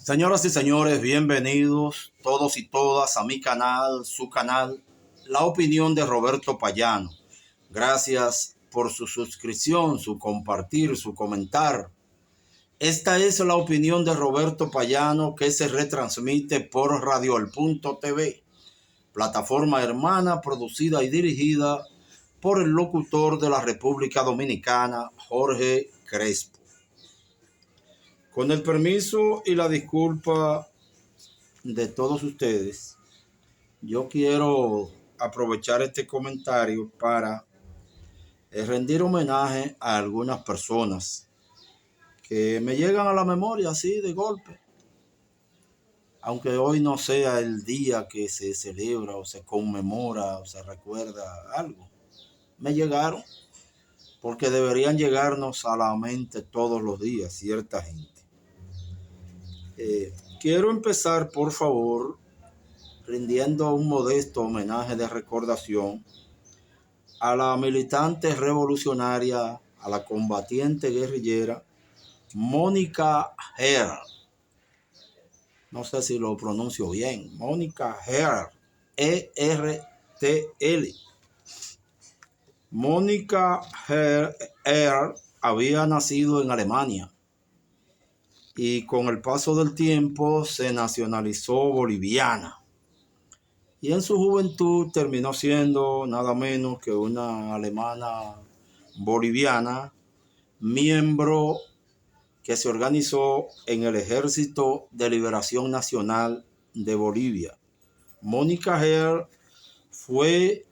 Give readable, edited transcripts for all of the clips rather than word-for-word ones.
Señoras y señores, bienvenidos todos y todas a mi canal, su canal, La Opinión de Roberto Payano. Gracias por su suscripción, su compartir, su comentar. Esta es la opinión de Roberto Payano que se retransmite por Radio El Punto TV, plataforma hermana producida y dirigida por el locutor de la República Dominicana, Jorge Crespo. Con el permiso y la disculpa de todos ustedes, yo quiero aprovechar este comentario para rendir homenaje a algunas personas que me llegan a la memoria así de golpe. Aunque hoy no sea el día que se celebra o se conmemora o se recuerda algo, me llegaron porque deberían llegarnos a la mente todos los días cierta gente. Quiero empezar, por favor, rindiendo un modesto homenaje de recordación a la militante revolucionaria, a la combatiente guerrillera Mónica Herr. No sé si lo pronuncio bien. Mónica Herr, E-R-T-L. Mónica Herr había nacido en Alemania y con el paso del tiempo se nacionalizó boliviana. Y en su juventud terminó siendo nada menos que una alemana boliviana, miembro que se organizó en el Ejército de Liberación Nacional de Bolivia. Mónica Herr fue,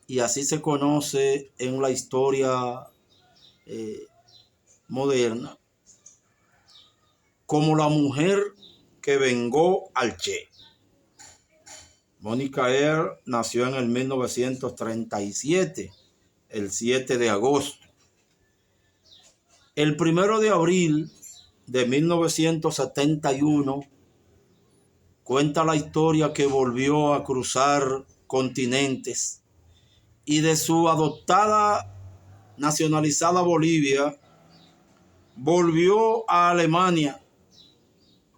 y así se conoce en la historia moderna, como la mujer que vengó al Che. Mónica Herr nació en el 1937, el 7 de agosto. El 1 de abril de 1971 cuenta la historia que volvió a cruzar continentes y de su adoptada, nacionalizada Bolivia, volvió a Alemania,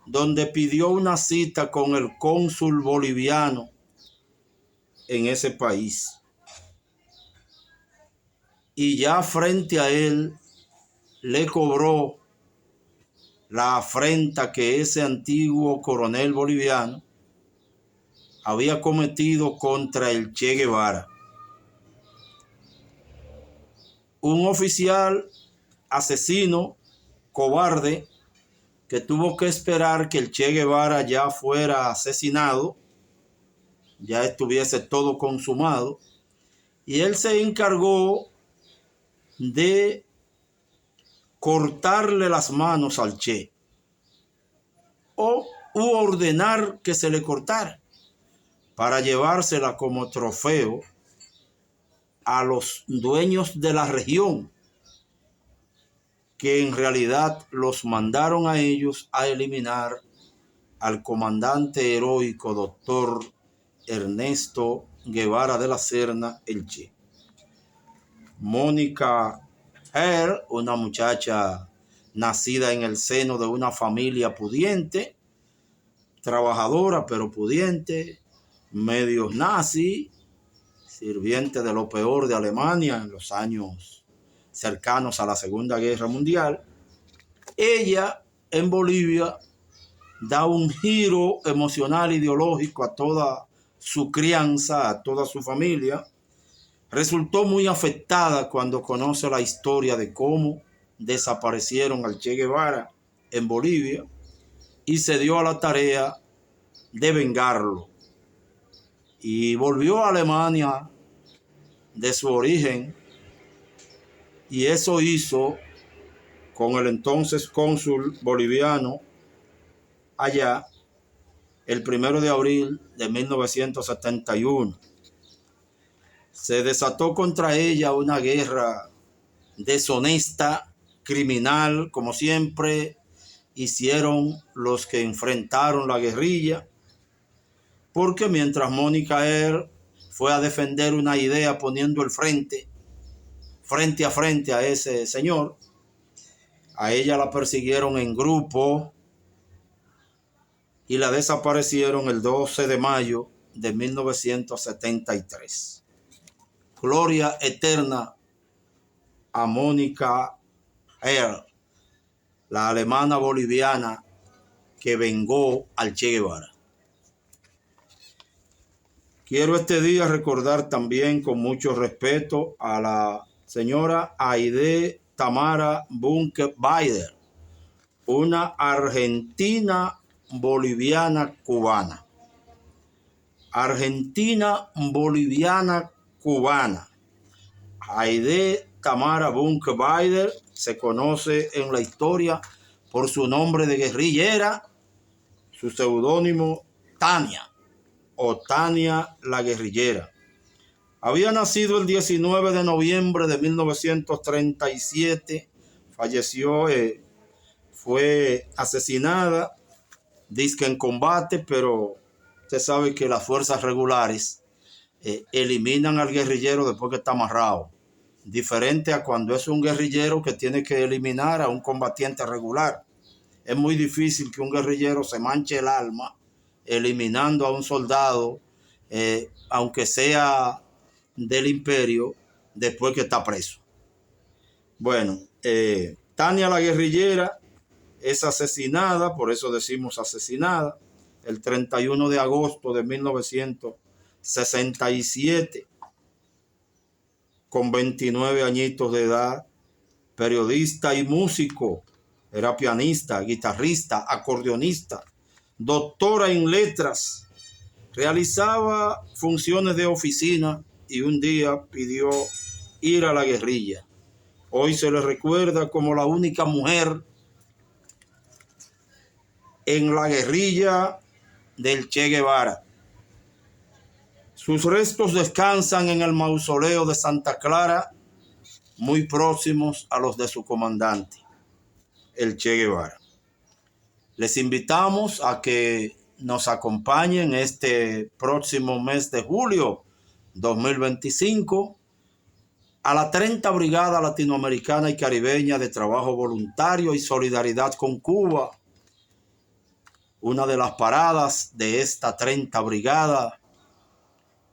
donde pidió una cita con el cónsul boliviano en ese país. Y ya frente a él le cobró la afrenta que ese antiguo coronel boliviano había cometido contra el Che Guevara. Un oficial asesino, cobarde, que tuvo que esperar que el Che Guevara ya fuera asesinado, ya estuviese todo consumado, y él se encargó de cortarle las manos al Che u ordenar que se le cortara para llevársela como trofeo a los dueños de la región, que en realidad los mandaron a ellos a eliminar al comandante heroico doctor Ernesto Guevara de la Serna, el Che. Mónica Herr, una muchacha nacida en el seno de una familia pudiente, trabajadora pero pudiente, medios nazi, sirviente de lo peor de Alemania en los años cercanos a la Segunda Guerra Mundial. Ella en Bolivia da un giro emocional ideológico a toda su crianza, a toda su familia. Resultó muy afectada cuando conoce la historia de cómo desaparecieron al Che Guevara en Bolivia y se dio a la tarea de vengarlo. Y volvió a Alemania de su origen, y eso hizo con el entonces cónsul boliviano allá el 1 de abril de 1971. Se desató contra ella una guerra deshonesta, criminal, como siempre hicieron los que enfrentaron la guerrilla, porque mientras Mónica Herr fue a defender una idea poniendo el frente a frente a ese señor, a ella la persiguieron en grupo, y la desaparecieron el 12 de mayo de 1973. Gloria eterna a Mónica Earl, la alemana boliviana que vengó al Che Guevara. Quiero este día recordar también con mucho respeto a la señora Aide Tamara Bunke-Baider, una argentina boliviana cubana. Argentina boliviana cubana. Aide Tamara Bunke-Baider se conoce en la historia por su nombre de guerrillera, su seudónimo Tania o Tania la guerrillera. Había nacido el 19 de noviembre de 1937, falleció, fue asesinada, dizque en combate, pero usted sabe que las fuerzas regulares eliminan al guerrillero después que está amarrado. Diferente a cuando es un guerrillero que tiene que eliminar a un combatiente regular. Es muy difícil que un guerrillero se manche el alma eliminando a un soldado, aunque sea del imperio, después que está preso. Bueno, Tania la guerrillera es asesinada, por eso decimos asesinada, el 31 de agosto de 1967, con 29 añitos de edad, periodista y músico, era pianista, guitarrista, acordeonista, doctora en letras, realizaba funciones de oficina y un día pidió ir a la guerrilla. Hoy se le recuerda como la única mujer en la guerrilla del Che Guevara. Sus restos descansan en el mausoleo de Santa Clara, muy próximos a los de su comandante, el Che Guevara. Les invitamos a que nos acompañen este próximo mes de julio 2025 a la 30 Brigada Latinoamericana y Caribeña de Trabajo Voluntario y Solidaridad con Cuba. Una de las paradas de esta 30 Brigada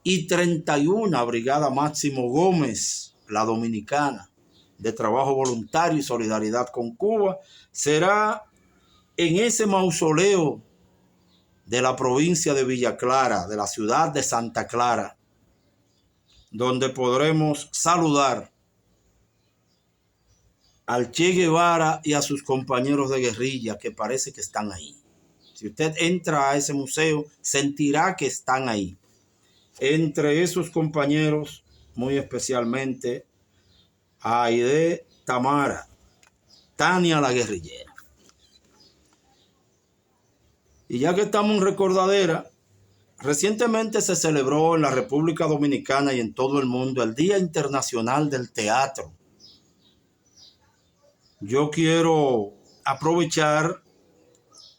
y 31 Brigada Máximo Gómez, la dominicana, de Trabajo Voluntario y Solidaridad con Cuba, será en ese mausoleo de la provincia de Villa Clara, de la ciudad de Santa Clara, donde podremos saludar al Che Guevara y a sus compañeros de guerrilla que parece que están ahí. Si usted entra a ese museo, sentirá que están ahí. Entre esos compañeros, muy especialmente, a Aide Tamara, Tania la guerrillera. Y ya que estamos en recordadera, recientemente se celebró en la República Dominicana y en todo el mundo el Día Internacional del Teatro. Yo quiero aprovechar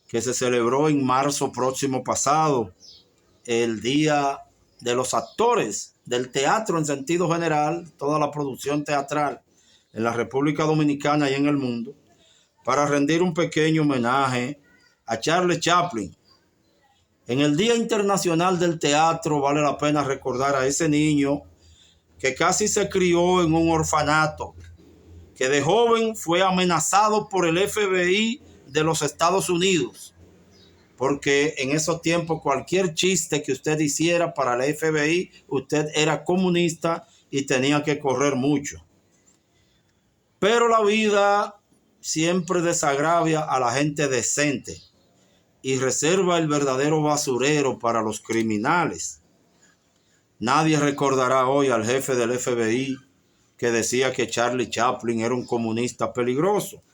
que se celebró en marzo próximo pasado el Día de los Actores del Teatro en sentido general, toda la producción teatral en la República Dominicana y en el mundo, para rendir un pequeño homenaje a Charlie Chaplin. En el Día Internacional del Teatro vale la pena recordar a ese niño que casi se crió en un orfanato, que de joven fue amenazado por el FBI de los Estados Unidos, porque en esos tiempos cualquier chiste que usted hiciera para el FBI, usted era comunista y tenía que correr mucho. Pero la vida siempre desagravia a la gente decente y reserva el verdadero basurero para los criminales. Nadie recordará hoy al jefe del FBI que decía que Charlie Chaplin era un comunista peligroso.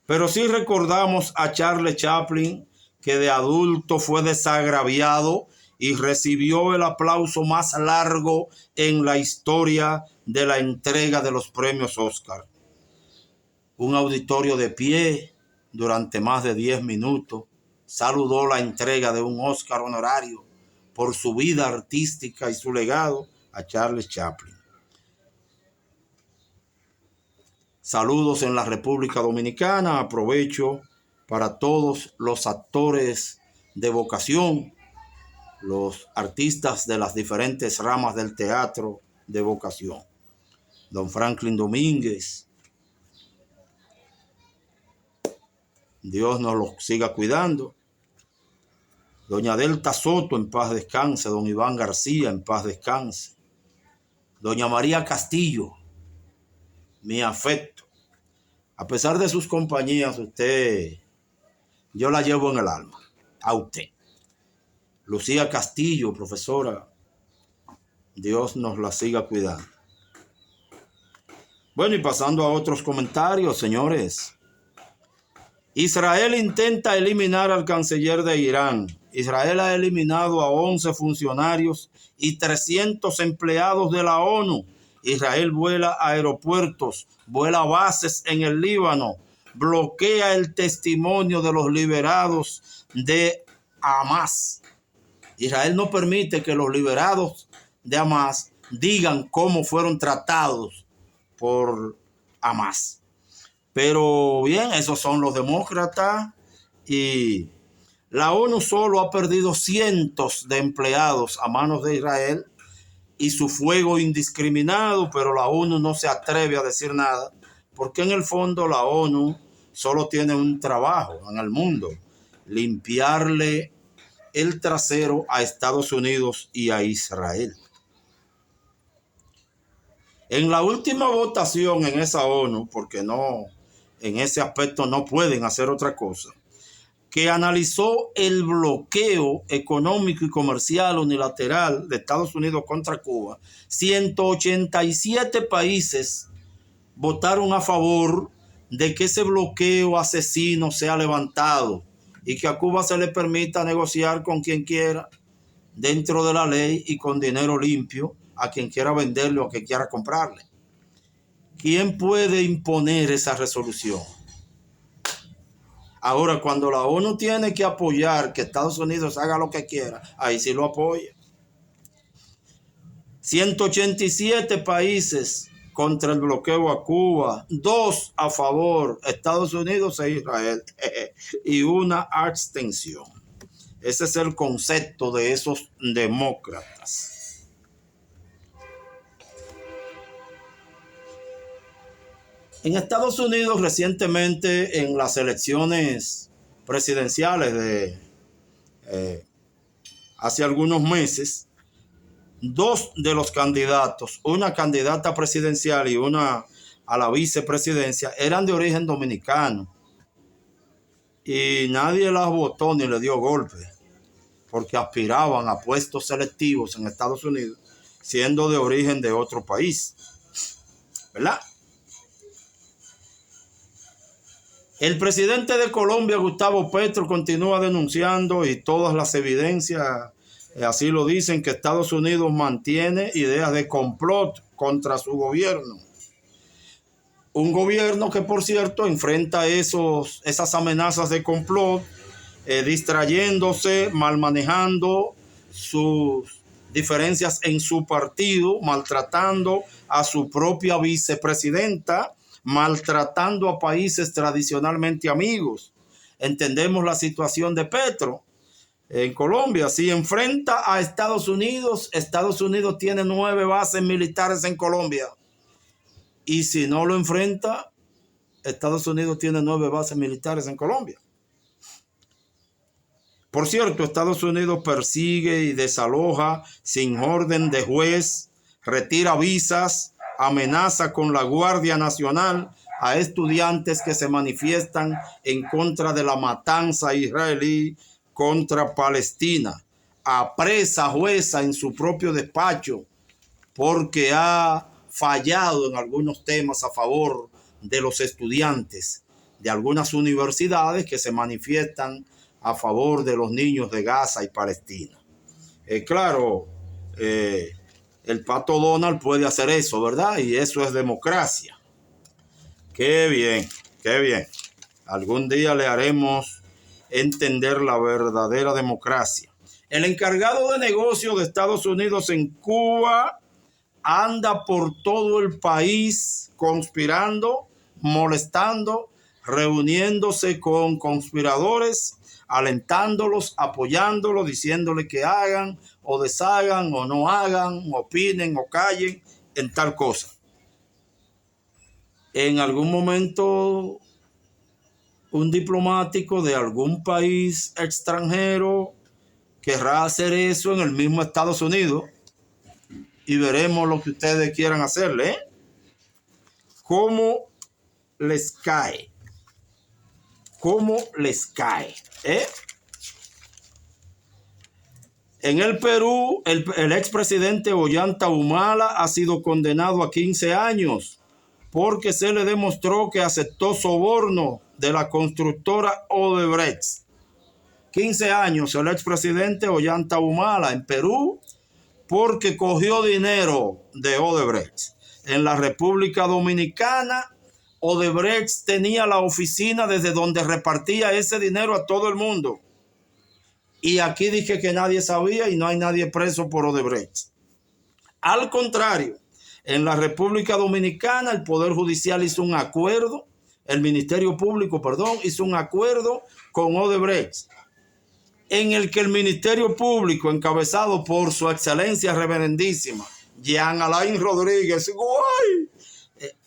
Pero sí recordamos a Charlie Chaplin, que de adulto fue desagraviado y recibió el aplauso más largo en la historia de la entrega de los premios Oscar. Un auditorio de pie durante más de 10 minutos saludó la entrega de un Oscar honorario por su vida artística y su legado a Charlie Chaplin. Saludos en la República Dominicana. Aprovecho para todos los actores de vocación, los artistas de las diferentes ramas del teatro de vocación. Don Franklin Domínguez, Dios nos lo siga cuidando. Doña Delta Soto, en paz descanse. Don Iván García, en paz descanse. Doña María Castillo, mi afecto. A pesar de sus compañías, yo la llevo en el alma. A usted. Lucía Castillo, profesora, Dios nos la siga cuidando. Bueno, y pasando a otros comentarios, señores. Israel intenta eliminar al canciller de Irán. Israel ha eliminado a 11 funcionarios y 300 empleados de la ONU. Israel vuela aeropuertos, vuela bases en el Líbano, bloquea el testimonio de los liberados de Hamas. Israel no permite que los liberados de Hamas digan cómo fueron tratados por Hamas. Pero bien, esos son los demócratas, y la ONU solo ha perdido cientos de empleados a manos de Israel y su fuego indiscriminado, pero la ONU no se atreve a decir nada, porque en el fondo la ONU solo tiene un trabajo en el mundo: limpiarle el trasero a Estados Unidos y a Israel. En la última votación en esa ONU, porque no, en ese aspecto no pueden hacer otra cosa, que analizó el bloqueo económico y comercial unilateral de Estados Unidos contra Cuba, 187 países votaron a favor de que ese bloqueo asesino sea levantado y que a Cuba se le permita negociar con quien quiera dentro de la ley y con dinero limpio a quien quiera venderle o a quien quiera comprarle. ¿Quién puede imponer esa resolución? Ahora, cuando la ONU tiene que apoyar que Estados Unidos haga lo que quiera, ahí sí lo apoya. 187 países contra el bloqueo a Cuba, 2 a favor, Estados Unidos e Israel, y una abstención. Ese es el concepto de esos demócratas. En Estados Unidos, recientemente, en las elecciones presidenciales de hace algunos meses, 2 de los candidatos, una candidata presidencial y una a la vicepresidencia, eran de origen dominicano. Y nadie las votó ni le dio golpe, porque aspiraban a puestos selectivos en Estados Unidos, siendo de origen de otro país, ¿verdad? El presidente de Colombia, Gustavo Petro, continúa denunciando, y todas las evidencias así lo dicen, que Estados Unidos mantiene ideas de complot contra su gobierno. Un gobierno que, por cierto, enfrenta esas amenazas de complot, distrayéndose, mal manejando sus diferencias en su partido, maltratando a su propia vicepresidenta, maltratando a países tradicionalmente amigos. Entendemos la situación de Petro en Colombia. Si enfrenta a Estados Unidos tiene 9 bases militares en Colombia. Y si no lo enfrenta, Estados Unidos tiene 9 bases militares en Colombia. Por cierto, Estados Unidos persigue y desaloja sin orden de juez, retira visas, amenaza con la Guardia Nacional a estudiantes que se manifiestan en contra de la matanza israelí contra Palestina. Apresa jueza en su propio despacho porque ha fallado en algunos temas a favor de los estudiantes de algunas universidades que se manifiestan a favor de los niños de Gaza y Palestina. Claro, el pato Donald puede hacer eso, ¿verdad? Y eso es democracia. Qué bien, qué bien. Algún día le haremos entender la verdadera democracia. El encargado de negocios de Estados Unidos en Cuba anda por todo el país conspirando, molestando, reuniéndose con conspiradores, alentándolos, apoyándolos, diciéndoles que hagan o deshagan o no hagan, opinen o callen en tal cosa. En algún momento, un diplomático de algún país extranjero querrá hacer eso en el mismo Estados Unidos y veremos lo que ustedes quieran hacerle, ¿eh? ¿Cómo les cae? ¿Cómo les cae? En el Perú, el expresidente Ollanta Humala ha sido condenado a 15 años porque se le demostró que aceptó soborno de la constructora Odebrecht. 15 años el expresidente Ollanta Humala en Perú porque cogió dinero de Odebrecht. En la República Dominicana, Odebrecht tenía la oficina desde donde repartía ese dinero a todo el mundo. Y aquí dije que nadie sabía y no hay nadie preso por Odebrecht. Al contrario, en la República Dominicana el Poder Judicial hizo un acuerdo, el Ministerio Público, hizo un acuerdo con Odebrecht, en el que el Ministerio Público, encabezado por su excelencia reverendísima, Jean Alain Rodríguez,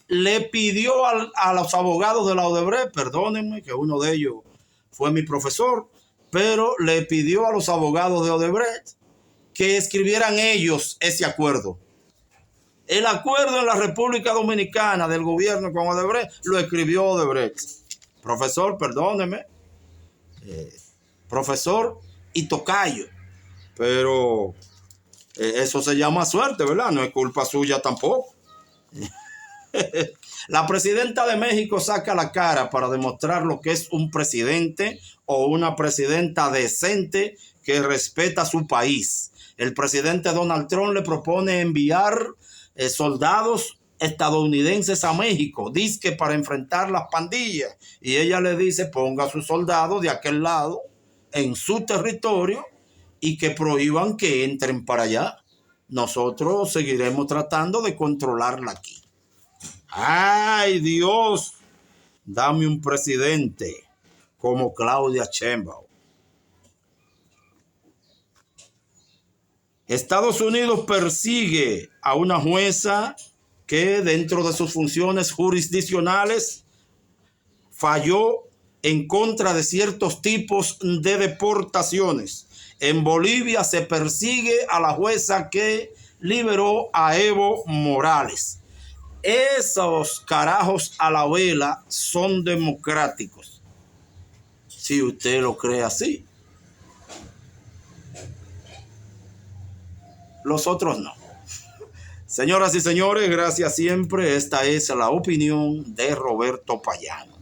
le pidió a los abogados de la Odebrecht, perdónenme que uno de ellos fue mi profesor, pero le pidió a los abogados de Odebrecht que escribieran ellos ese acuerdo. El acuerdo en la República Dominicana del gobierno con Odebrecht lo escribió Odebrecht. Profesor, perdóneme, profesor y tocayo, pero eso se llama suerte, ¿verdad? No es culpa suya tampoco. La presidenta de México saca la cara para demostrar lo que es un presidente o una presidenta decente que respeta a su país. El presidente Donald Trump le propone enviar soldados estadounidenses a México, dizque para enfrentar las pandillas. Y ella le dice, ponga a sus soldados de aquel lado, en su territorio, y que prohíban que entren para allá. Nosotros seguiremos tratando de controlarla aquí. ¡Ay, Dios! Dame un presidente como Claudia Sheinbaum. Estados Unidos persigue a una jueza que dentro de sus funciones jurisdiccionales falló en contra de ciertos tipos de deportaciones. En Bolivia se persigue a la jueza que liberó a Evo Morales. Esos carajos a la vela son democráticos, si usted lo cree así. Los otros no. Señoras y señores, gracias siempre. Esta es la opinión de Roberto Payán.